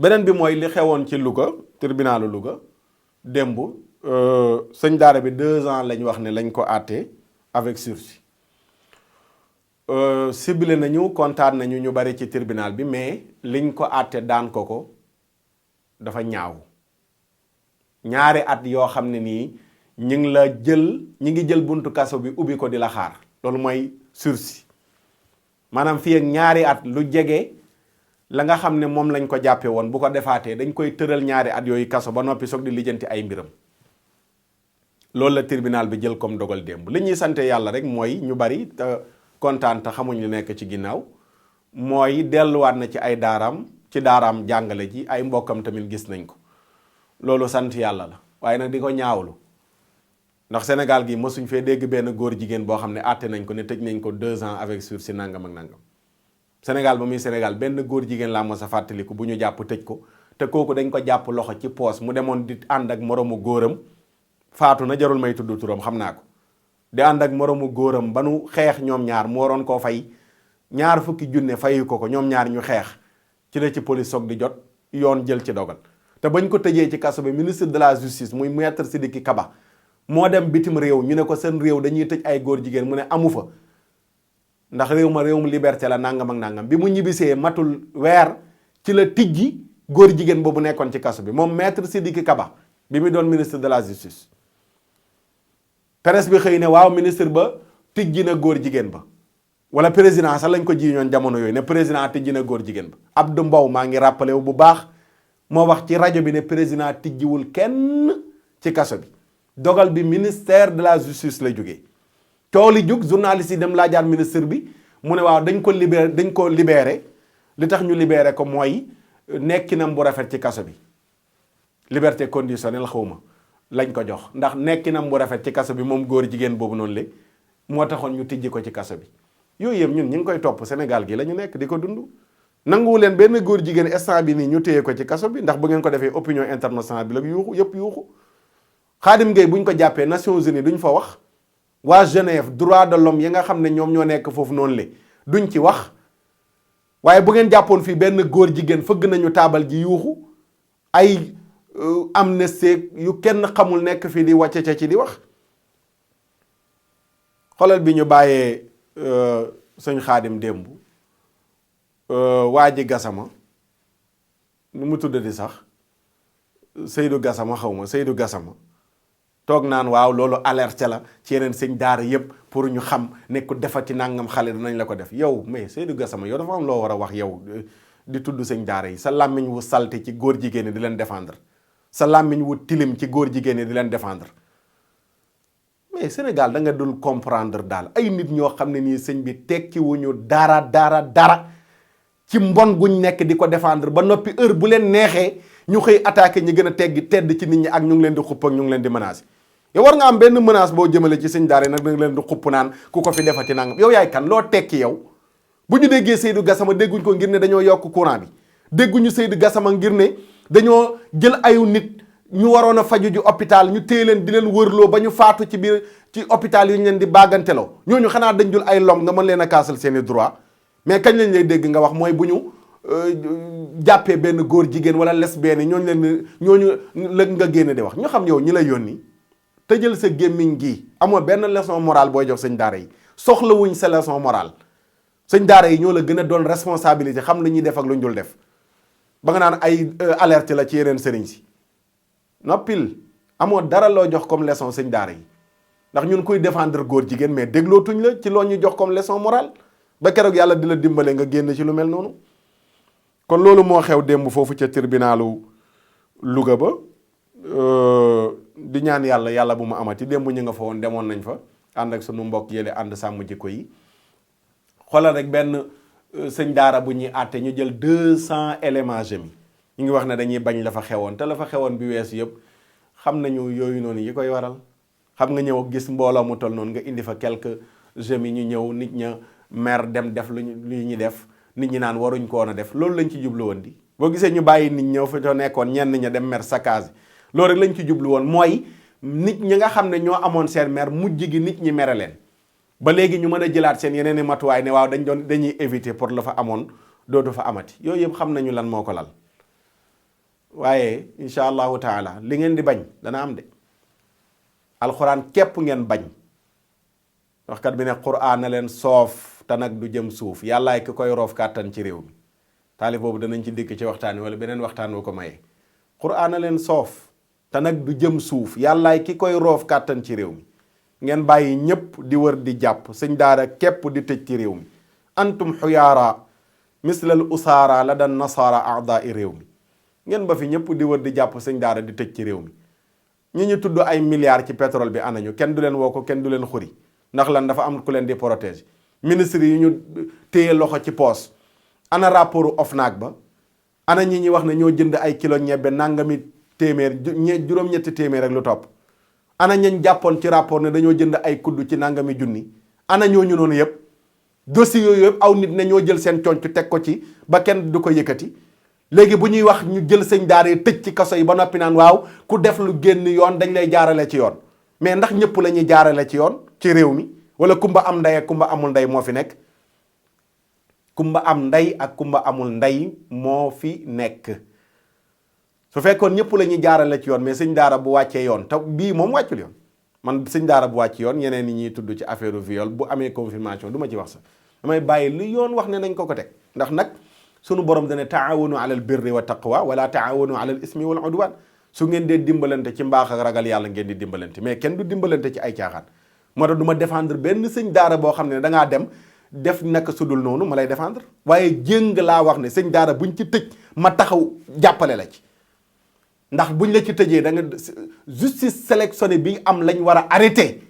beneen bi mooy li xewoon ci Louga tribunalu Louga démb sëñ daara bi 2 ans lañ wax ne lañ ko àttee avec sursis. Ciblé nañu kontaan nañu ñu bari ci tribunal bi mais liñ ko àtte daan ko dafa ñaaw. ñaari at yoo xam ne nii ñi ngi jël buntu kaso bi ubbi ko di la xaar loolu mooy sursis maanaam fii ak ñaari at lu jege la nga xam ne moom lañ ko jàppe woon bu ko defaatee dañ koy tëral ñaari at yooyu kaso ba noppi soog di lijjanti ay mbiram loolu la tribunal bi jël comme dogal démb li ñuy sante yàlla rek mooy ñu bari te kontaan te xamuñ li nekk ci ginnaaw mooy delluwaat na ci ay daaraam jàngale ji ay mbokkam tamit gis nañ ko loolu sant yàlla la waaye nag di ko ñaawlu ndax Sénégal gi mësuñ fee dégg benn góor jigéen boo xam ne àtte nañ ko ne tëj nañ ko 2 ans avec sursis nangam ak nangam Sénégal ba muy Sénégal benn góor jigéen laa mos a fàttaliku bu ñu jàpp tëj ko te kooku dañ ko jàpp loxo ci poos mu demoon di ànd ak moroomu góoram faatu na jarul may tudd turam xam naa ko di ànd ak moroomu góoram ba nu xeex ñoom ñaar mu waroon koo fay 2 fukki junne fayu ko ñoom ñaar ñu xeex ci la ci police soog di jot yoon jël ci dogal te bañ ko tëjee ci kaso bi ministre de la justice muy maître Sidiki Kaba moo dem bitim réew ñu ne ko seen réew dañuy tëj ay góor jigéen mu ne amu fa ndax réewum liberté la nangam ak nangam bi mu ñibbisee matul weer ci la tijji góor jigéen boobu nekkoon ci kaso bi moom maître Sidiki Kaba bi mu doon ministre de la justice. presse bi xëy ne waaw ministre ba tijji na góor jigéen ba wala président sax lañ ko jiiñoon jamono yooyu ne président tijji na góor jigéen ba Abdou Mbow maa ngi rappelé wu bu baax moo wax ci rajo bi ne président tijjiwul kenn ci kaso bi dogal bi ministère de la justice lay jógee coow li jug journaliste yi dem laajaat ministre bi mu ne waaw dañ ko libéré li tax ñu libéré ko mooy nekkinam bu rafet ci kaso bi liberté conditionnelle xawma lañ ko jox ndax nekkinam bu rafet ci kaso bi moom góor jigéen boobu noonu la moo taxoon ñu tijji ko ci kaso bi yooyu yëpp ñun ñu ngi koy topp Sénégal gi la ñu nekk di ko dund nanguwu leen benn góor jigéen instant bi nii ñu téye ko ci kaso bi ndax bu ngeen ko defee opinion internationale bi la yuuxu yëpp yuuxu Khadim Gueye buñ ko jàppee Nations Unies duñ fa wax waa Genève droit de l'homme yi nga xam ne ñoom ñoo nekk foofu noonu le duñ ci wax waaye bu ngeen jàppoon fii benn góor jigéen fëgg nañu taabal ji yuuxu ay amnistie yu kenn xamul nekk fii di wàcce ca ci di wax xoolal bi ñu bàyyee sëñ Khadim démb waa ji Gassama nu mu tuddati sax Seydou Gassama Seydou Gassama toog naan waaw loolu alerte la ci yeneen sëñ daara yëpp pour ñu xam ne ku defati nangam xale dinañ la ko def yow mais Seydou Gassama yow dafa am loo war a wax yow di tudd sëñ daara yi sa làmmiñ wu salte ci góor jigéen ñi di leen défendre sa làmmiñ wu tilim ci góor jigéen ñi di leen défendre mais Sénégal da nga dul comprendre daal ay nit ñoo xam ne nii sëñ bi tekki wuñu dara ci mbon guñ nekk di ko défendre ba noppi heure bu leen neexee ñu xëy attaqué ñi gën a tedd ci nit ñi ak ñu ngi leen di xupp ak ñu ngi leen di menacé yow war nga am benn menace boo jëmale ci sëñ daara nag da nga leen di xupp naan ku ko fi defati nangam yow yaay kan loo tekki yow bu ñu déggee Seydou Gassama dégguñ ko ngir ne dañoo yokk courant bi dégguñu Seydou Gassama ngir ne dañoo jël ayu nit ñu waroon a faju ji hôpital ñu téye leen di leen wërloo ba ñu faatu ci biir ci hôpital yu ñu leen di bàgganteloo ñooñu xanaa dañ jul ay lom nga mën leen a kaasal seeni droit mais kañ lañ lay dégg nga wax mooy bu ñu jàppee benn góor jigéen wala lesbienne ñooñu la nga génn di wax ñu xam yow ñi lay yónni tëjal sa gémmiñ gi amoo benn leçon morale booy jox sëñ daara yi soxlawuñ sa leçon morale sëñ daara yi ñoo la gën a doon responsabilité xam lu ñuy def ak lu ñu dul def ba nga naan ay alerte la ci yeneen sëriñ si noppil amoo dara loo jox comme leçon sëñ daara yi ndax ñun kuy défendre góor jigéen mais déglootuñ la ci loo ñu jox comme leçon morale ba keroog yàlla di la dimbale nga génn ci lu mel noonu kon loolu moo xew démb foofu ca tribunalu Louga ba di ñaan yàlla bu mu amati démb ñu nga fa woon demoon nañ fa ànd ak sunu mbokk yële ànd sàmm jikko yi xoolal rek benn sëñ daara bu ñuy àtte ñu jël 200 éléments jeunes ñu ngi wax ne dañuy bañ la fa xewoon te la fa xewoon bi weesu yëpp xam nañu yooyu noonu yi koy waral xam nga ñëw gis mbooloo mu toll noonu nga indi fa quelques jeunes yi ñu ñëw nit ña mer dem def lu ñu def nit ñi naan waruñ ko woon a def loolu lañ ci jublu woon di boo gisee ñu bàyyi nit ñëw fa nekkoon ñenn ña dem mer saccage loolu rek lañ ci jublu woon mooy nit ñi nga xam ne ñoo amoon seen mer mujj gi nit ñi mere leen ba léegi ñu mën a jëlaat seen yeneen i matuwaay ne waaw dañuy éviter pour la fa amoon dootu fa amati yooyu yëpp xam nañu lan moo ko lal waaye incha allahu taala li ngeen di bañ dana am de alxuraan képp ngeen bañ waxkat bi ne quraan na leen soof te nag du jëm suuf yàllaay ki koy roof kàttan ci réew mi taalif boobu danañ ci dikk ci waxtaan wi wala beneen waxtaan wu ko mayee quraan na leen soof te nag du jëm suuf yàllaay ki koy roof kàttan ci réew mi ngeen bàyyi ñépp di wër di jàpp sëñ daara képp di tëj ci réew mi antum xuyaara mislal usaara la dan nasaara aada i réew mi ngeen ba fi ñëpp di wër di jàpp sëñ daara di tëj ci réew mi ñu tudd ay milliards ci pétrole bi anañu kenn du leen woo ko kenn du leen xuri ndax lan dafa am ku leen di protéger ministre yi ñu téye loxo ci poos ana rapport OFNAC ba ana ñi ñuy wax ne ñoo jënd ay kilo ñebbe nangami téeméer juróom-ñetti téeméer rek lu topp ana ñañ jàppoon ci rapport ne dañoo jënd ay kudd ci nangami junni ana ñooñu noonu yëpp dossier yooyu yëpp aw nit ne ñoo jël seen conc teg ko ci ba kenn du ko yëkkati léegi bu ñuy wax ñu jël sëñ daara yi tëj ci kaso yi ba noppi naan waaw ku def lu génn yoon dañ lay jaarale ci yoon mais ndax ñëpp la ñuy jaarale ci yoon ci réew mi wala kumba am ndey ak kumba amul ndey moo fi nekk kumba am ndey ak kumba amul ndey moo fi nekk su fekkoon ñëpp la ñuy jaarale ci yoon mais sëñ daara bu wàccee yoon te bii moom wàccul yoon man sëñ daara bu wàcc yoon ñeneen ñi ñuy tudd ci affaire viol bu amee confirmation du ma ci wax sax damay bàyyi lu yoon wax ne nañ ko teg ndax nag sunu borom dana taawanu alal birri wa taqwa wala taawanu alal ismi wal udwan su ngeen dee dimbalante ci mbaax ak ragal yàlla ngeen di dimbalante mais kenn du dimbalante ci ay caaxaan moo tax du ma défendre benn sëñ daara boo xam ne dangaa dem def naka sudul noonu ma lay défendre waaye jéng laa wax ne sëñ daara buñ ci tëj ma taxaw jàppale la ci ndax buñ la ci tëjee da nga justice sélectionné bi am lañ war a arrêté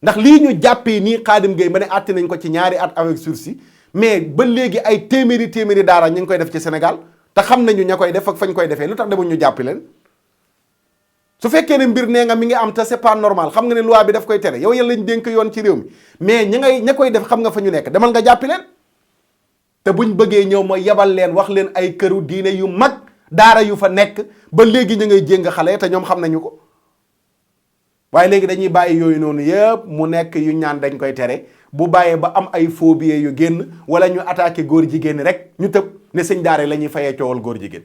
ndax lii ñu jàppee nii Khadim Gueye ma ne àtte nañ ko ci ñaari at avec sursis mais ba léegi ay téeméeri daara ñu ngi koy def ci Sénégal te xam nañu ña koy def ak fañ koy defee lu tax demuñ ñu jàppi leen su fekkee ne mbir nee nga mi ngi am te c'est pas normal xam nga ne loi bi daf koy tere yow yàlla lañ dénk yoon ci réew mi mais ña koy def xam nga fa ñu nekk demal nga jàppi leen te buñ bëggee ñëw mooy yebal leen wax leen ay këru diine yu mag daara yu fa nekk ba léegi ñu ngay jéng xale te ñoom xam nañu ko waaye léegi dañuy bàyyi yooyu noonu yëpp mu nekk yu ñaan dañ koy tere bu bàyyee ba am ay phobie yu génn wala ñu attaqué góor jigéen rek ñu tëb ne sëñ daara la ñuy fayee coowal góor jigéen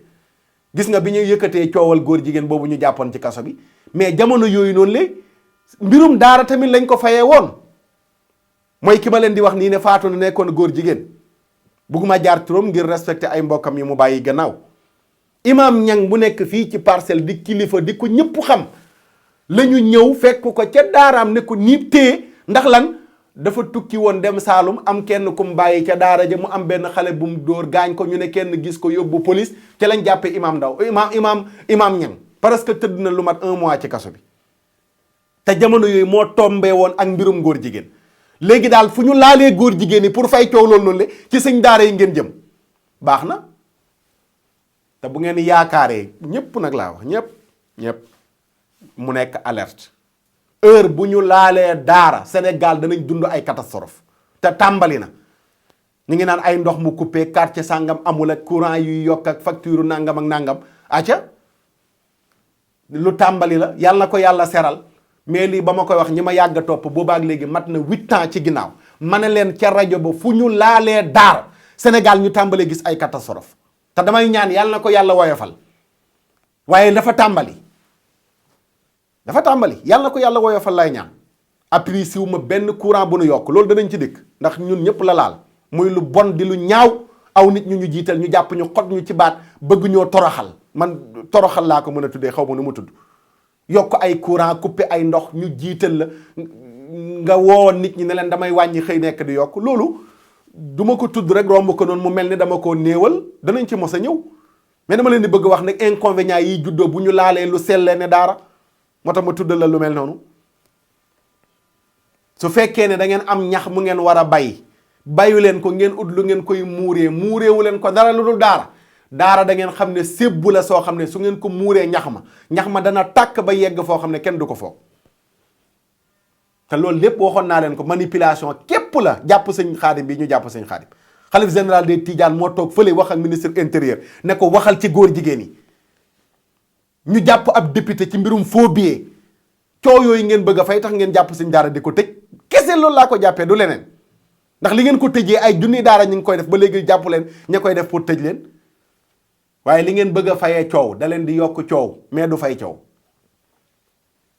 gis nga bi ñu yëkkatee coowal góor jigéen boobu ñu jàppoon ci kaso bi mais jamono yooyu noonu léegi mbirum daara tamit lañ ko fayee woon mooy ki ma leen di wax nii ne faatu na nekkoon góor jigéen bugguma jaar turam ngir respecté ay mbokkam yi mu bàyyi gannaaw imam ñang bu nekk fii ci parcelle di kilifa di ko ñëpp xam la ñu ñëw fekk ko ca daaraam ne ko niib téye ndax lan dafa tukki woon dem Saalum am kenn ku mu bàyyi ca daara ja mu am benn xale bu mu dóor gaañ ko ñu ne kenn gis ko yóbbu police ca lañ jàppee imam ndaw imam ñang parce que tëdd na lu mat 1 mois ci kaso bi te jamono yooyu moo tombé woon ak mbirum góor jigéen léegi daal fu ñu laalee góor jigéen yi pour fay coow loolu noonu le ci sëñ daara yi ngeen jëm baax na te bu ngeen yaakaaree ñëpp nag laa wax ñëpp mu nekk alerte heure bu ñu laalee daara Sénégal danañ dund ay catastrophe te tàmbali na ñu ngi naan ay ndox mu coupé quartier sàngam amul ak courant yuy yokk ak facture nangam ak nangam acca lu tàmbali la yàlla na ko yàlla seral mais lii ba ma koy wax ñi ma yàgg a topp boobaak léegi mat na 8 ans ci ginnaaw ma ne leen ca rajo ba fu ñu laalee daara Sénégal ñu tàmbalee gis ay catastrophe te damay ñaan yàlla na ko yàlla woyofal waaye dafa tàmbali yàlla na ko yàlla woyofal lay ñaan appris siw ma benn courant bu nu yokk loolu danañ ci dëkk ndax ñun ñëpp la laal muy lu bon di lu ñaaw aw nit ñu jiital ñu jàpp ñu xot ñu ci baat bëgg ñoo toroxal man toroxal laa ko mën a tuddee xaw ma nu mu tudd yokk ay courant coupé ay ndox ñu jiital la nga woowoon nit ñi ne leen damay wàññi xëy nekk di yokk loolu duma ko tudd rek romb ko noonu mu mel ni dama koo néewal danañ ci mos a ñëw mais dama leen di bëgg wax nag inconvénients yi juddoo bu ñu laalee lu sellee ne daara moo tax ma tuddal la lu mel noonu su fekkee ne da ngeen am ñax mu ngeen war a bay bayu leen ko ngeen ut lu ngeen koy muureewu leen ko dara lu dul daara da ngeen xam ne sébbu la soo xam ne su ngeen ko muuree ñax ma dana tàkk ba yegg foo xam ne kenn du ko foog te loolu lépp waxoon naa leen ko manipulation képp la jàpp sëñ Xaadim bi ñu jàpp sëñ Xaadim xalif général des Tidiane moo toog fële wax ak ministre intérieur ne ko waxal ci góor jigéen yi ñu jàpp ab député ci mbirum faux billet coow yooyu ngeen bëgg a fay tax ngeen jàpp sëñ daara di ko tëj kese loolu laa ko jàppee du leneen ndax li ngeen ko tëjee ay junni daara ñu ngi koy def ba léegi jàpp leen ña koy def pour tëj leen waaye li ngeen bëgg a fayee coow da leen di yokk coow mais du fay coow